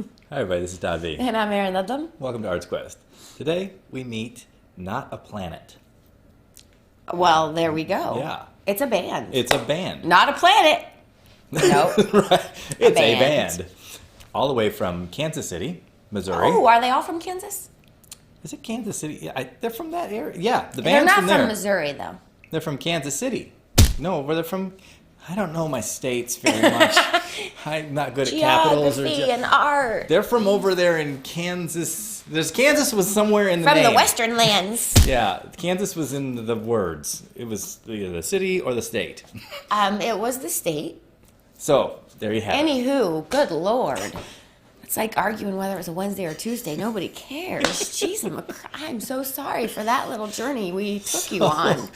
Hi everybody, this is Todd V. And I'm Erin Ludlam. Welcome to Arts Quest. Today we meet Not a Planet. Well, there we go. Yeah. It's a band. It's a band. Not a planet. No. Right. It's a band. band. All the way from Kansas City, Missouri. Oh, are they all from Kansas? Is it Kansas City? Yeah, they're from that area. Yeah, the They're band's not from there. Missouri, though. They're from Kansas City. No, where they're from. I don't know my states very much. I'm not good at capitals or Geography and art. They're from over there in Kansas. Kansas was somewhere in the From name. the western lands. Yeah, Kansas was in the words. It was either the city or the state. It was the state. So, there you have it. Anywho, good Lord. It's like arguing whether it was a Wednesday or Tuesday. Nobody cares. Jeez, I'm so sorry for that little journey we took you on.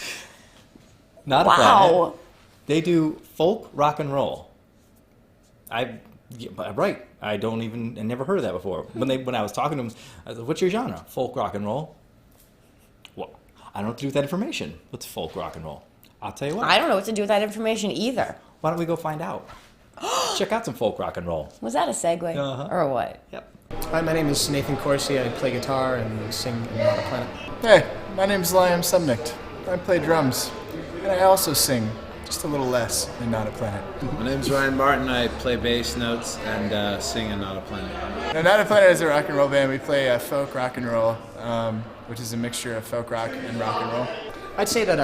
Not a Wow. planet. They do folk rock and roll. Right. I never heard of that before. When I was talking to them, I said, "What's your genre?" "Folk rock and roll." Well, I don't know what to do with that information. What's folk rock and roll? I'll tell you what. I don't know what to do with that information either. Why don't we go find out? Check out some folk rock and roll. Was that a segue? Uh-huh. Or what? Yep. Hi, my name is Nathan Corsi. I play guitar and sing in Not a Planet. Hey, my name's Liam Sumnicht. I play drums, and I also sing, just a little less in Not a Planet. My name's Ryan Martin. I play bass notes and sing in Not a Planet. Now, Not a Planet is a rock and roll band. We play folk rock and roll, which is a mixture of folk rock and rock and roll. I'd say that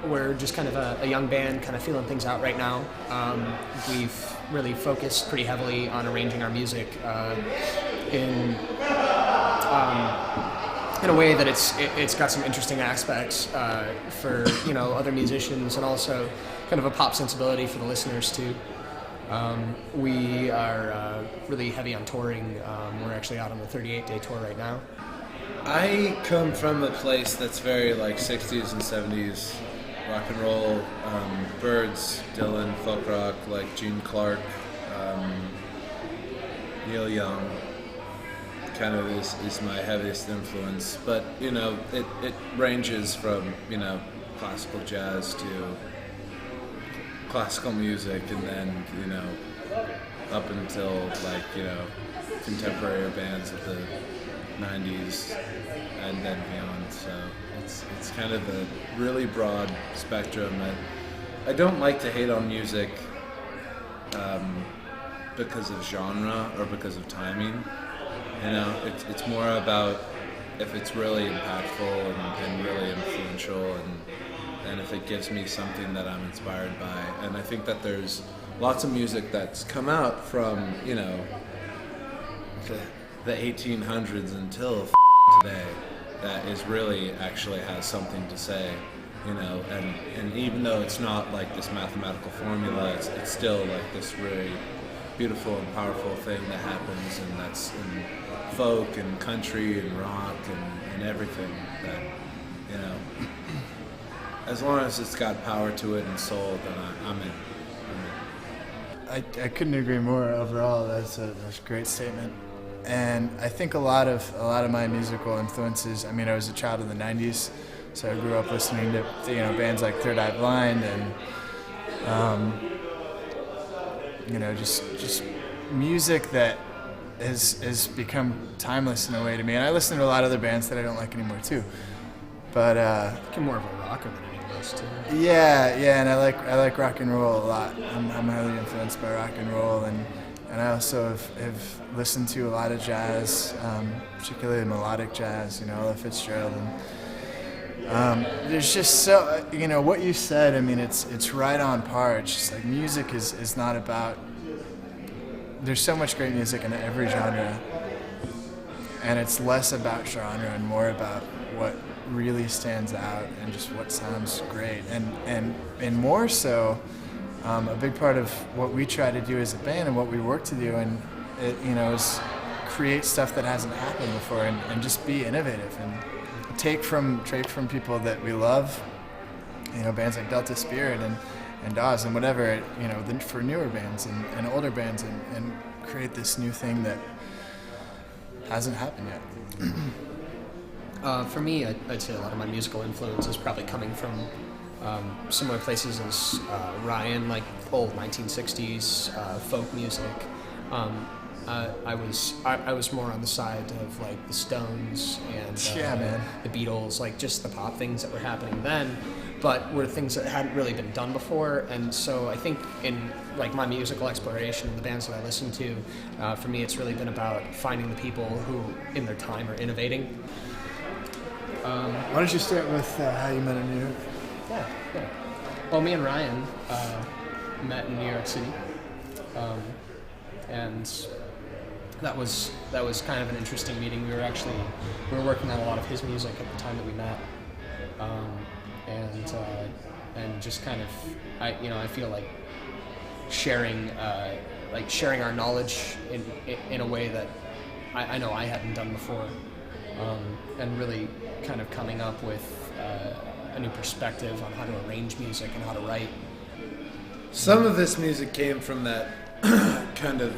we're just kind of a young band, kind of feeling things out right now. We've really focused pretty heavily on arranging our music in a way that it's got some interesting aspects for other musicians, and also kind of a pop sensibility for the listeners too. We are really heavy on touring. We're actually out on the 38-day tour right now. I come from a place that's very like 60s and 70s rock and roll, Byrds, Dylan, folk rock, like Gene Clark, Neil Young. Kind of is my heaviest influence, but it ranges from classical jazz to classical music, and then up until contemporary bands of the 90s and then beyond. So it's kind of a really broad spectrum. I don't like to hate on music because of genre or because of timing. It's more about if it's really impactful and really influential, and if it gives me something that I'm inspired by. And I think that there's lots of music that's come out from the 1800s until today that is really actually has something to say. And even though it's not like this mathematical formula, it's still like this really beautiful and powerful thing that happens, and that's in folk and country and rock and everything that as long as it's got power to it and soul, then I'm in. I couldn't agree more. Overall, that's a great statement. And I think a lot of my musical influences. I mean, I was a child in the '90s, so I grew up listening to bands like Third Eye Blind and just music that has become timeless in a way to me. And I listen to a lot of other bands that I don't like anymore too. But I'm more of a rocker than any of those two. yeah, and I like rock and roll a lot. I'm highly influenced by rock and roll, and I also have listened to a lot of jazz, particularly melodic jazz. Ella Fitzgerald, and there's just so what you said. I mean, it's right on par. It's just like music is not about. There's so much great music in every genre, and it's less about genre and more about what really stands out and just what sounds great, and more so a big part of what we try to do as a band and what we work to do, and is create stuff that hasn't happened before, and just be innovative and take from people that we love, bands like Delta Spirit and Dawes and whatever, for newer bands and older bands, and create this new thing that hasn't happened yet. For me, I'd say a lot of my musical influence is probably coming from similar places as Ryan, like old 1960s folk music. I was more on the side of like the Stones and Yeah, man. the Beatles, like just the pop things that were happening then, but were things that hadn't really been done before. And so I think in like my musical exploration and the bands that I listen to, for me it's really been about finding the people who in their time are innovating. Why don't you start with how you met in New York? Yeah. Well, me and Ryan met in New York City, and that was kind of an interesting meeting. We were working on a lot of his music at the time that we met, and just kind of I feel like sharing our knowledge in a way that I know I hadn't done before, and really kind of coming up with a new perspective on how to arrange music and how to write. Some of this music came from that kind of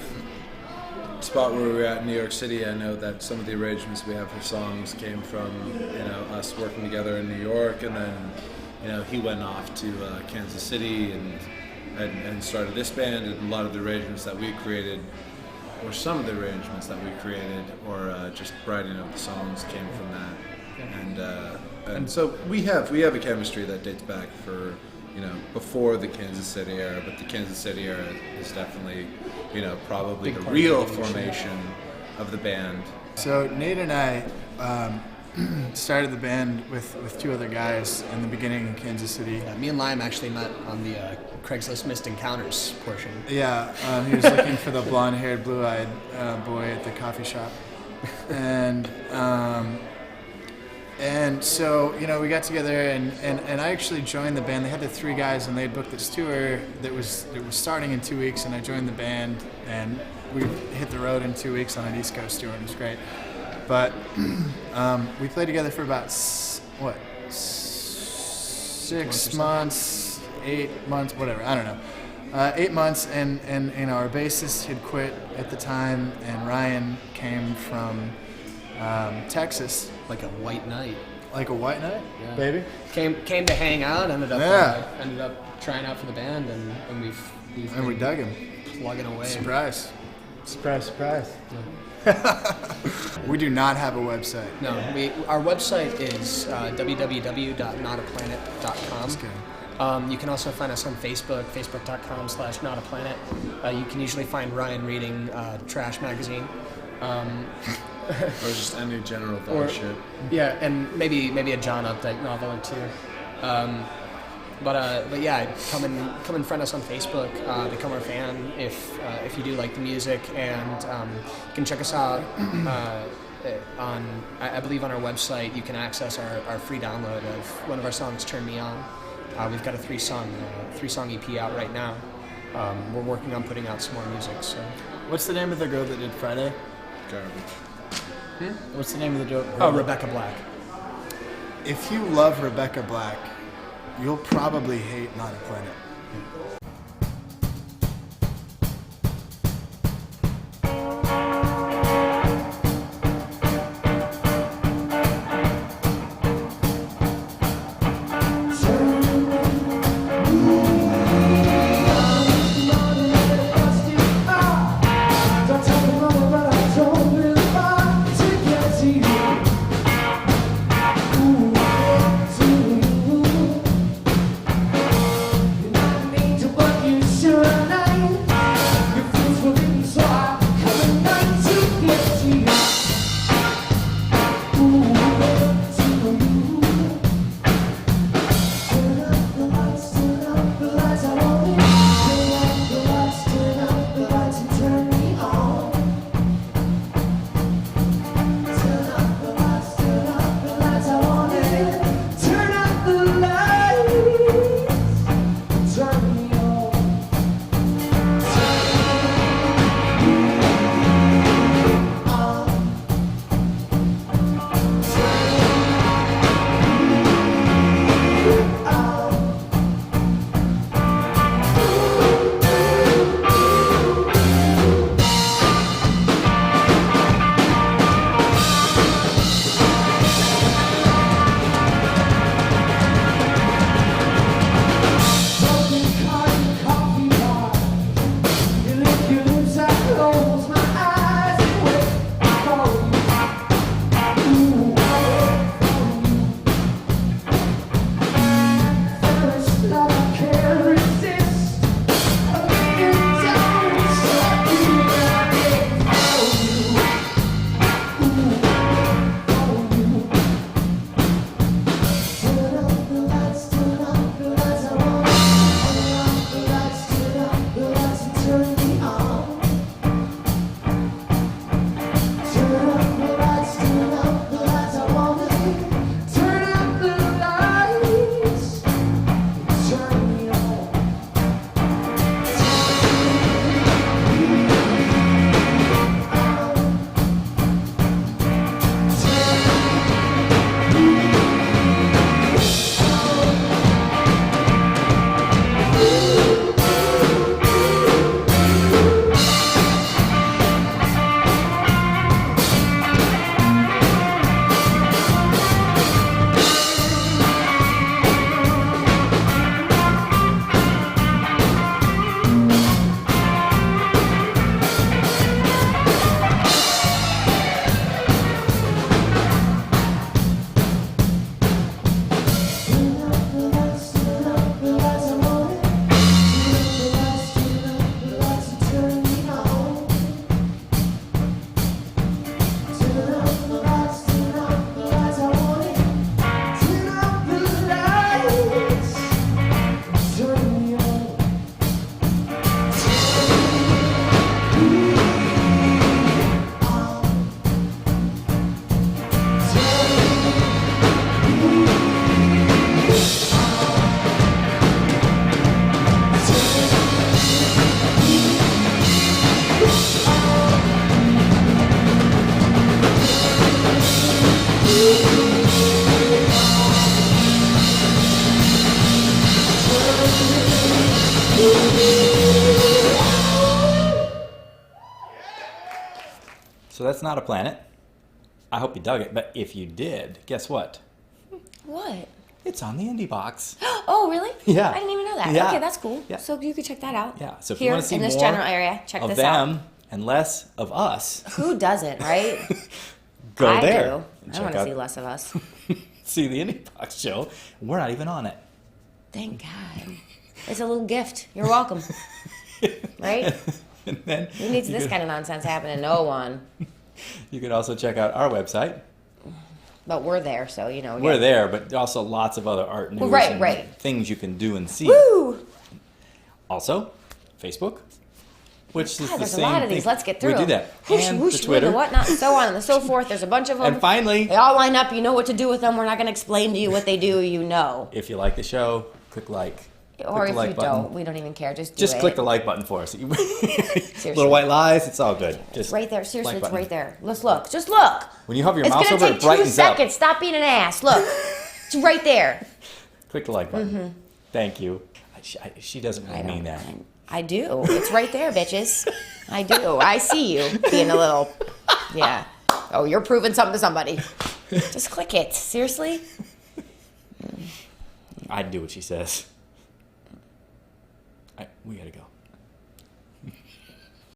spot where we were at in New York City. I know that some of the arrangements we have for songs came from us working together in New York, and then he went off to Kansas City and started this band, and a lot of the arrangements that we created, or some of the arrangements that we created, or just writing of the songs came from that. And so we have a chemistry that dates back for before the Kansas City era, but the Kansas City era is definitely probably Big the part of the real evolution. formation of the band. So Nate and I started the band with two other guys in the beginning in Kansas City. Me and Liam actually met on the Craigslist Missed Encounters portion. Yeah, he was looking for the blonde-haired, blue-eyed boy at the coffee shop, and so we got together and I actually joined the band. They had the three guys and they had booked this tour that was starting in 2 weeks, and I joined the band and we hit the road in 2 weeks on an East Coast tour, and it was great. But we played together for about 6 months, 8 months, whatever, I don't know. 8 months, and our bassist had quit at the time, and Ryan came from Texas. Like a white knight. Like a white knight, Yeah. baby. Came to hang out, ended up trying out for the band, and we've And we been dug him. plugging away. Surprise. Surprise. We do not have a website. No, our website is www.notaplanet.com. Just kidding. You can also find us on Facebook, facebook.com/notaplanet. You can usually find Ryan reading Trash Magazine. Or just any general thought Or- shit. Yeah, and maybe a John Updike novel or two. But yeah, come and friend us on Facebook. Become our fan if you do like the music, and you can check us out on I believe on our website. You can access our free download of one of our songs, "Turn Me On." We've got a three song EP out right now. We're working on putting out some more music. So What's the name of the girl that did Friday? Garbage. What's the name of the girl? Rebecca Black. If you love Rebecca Black, you'll probably hate Not a Planet. Ooh, So that's not a planet. I hope you dug it. But if you did, guess what? What? It's on the Indie Box. Oh, really? Yeah. I didn't even know that. Yeah. Okay, that's cool. Yeah. So you could check that out. Yeah. So if you Here want to see in this more general area, check of this them out. and less of us, Who doesn't, right? go I there. do. and I check want to out- see less of us. see the Indie Box show. We're not even on it. Thank God. It's a little gift. You're welcome. Right? And then Who needs you this could- kind of nonsense happening? No one. You could also check out our website. But we're there, so you know. We're yeah. there, but also lots of other art news right, and right. things you can do and see. Woo! Also, Facebook, which is God, the there's a same lot of thing. these. Let's get through We do them. that. Whoosh, And whoosh, the Twitter. the whatnot, and so on and so forth. There's a bunch of them. And finally, They all line up. You know what to do with them. We're not going to explain to you what they do. You know. if you like the show, click like. Or click if the like you button. don't, we don't even care. Just do Just it. click the like button for us. Little white lies, it's all good. Just Right there. Seriously, like it's button. right there. Let's look. Just look. When you hover your It's mouse going to over, take it 2 brightens up. seconds. Stop being an ass. Look. It's right there. Click the like button. Mm-hmm. Thank you. She doesn't really mean that. I do. It's right there, bitches. I do. I see you being a little, yeah. Oh, you're proving something to somebody. Just click it. Seriously? I'd do what she says. We gotta go.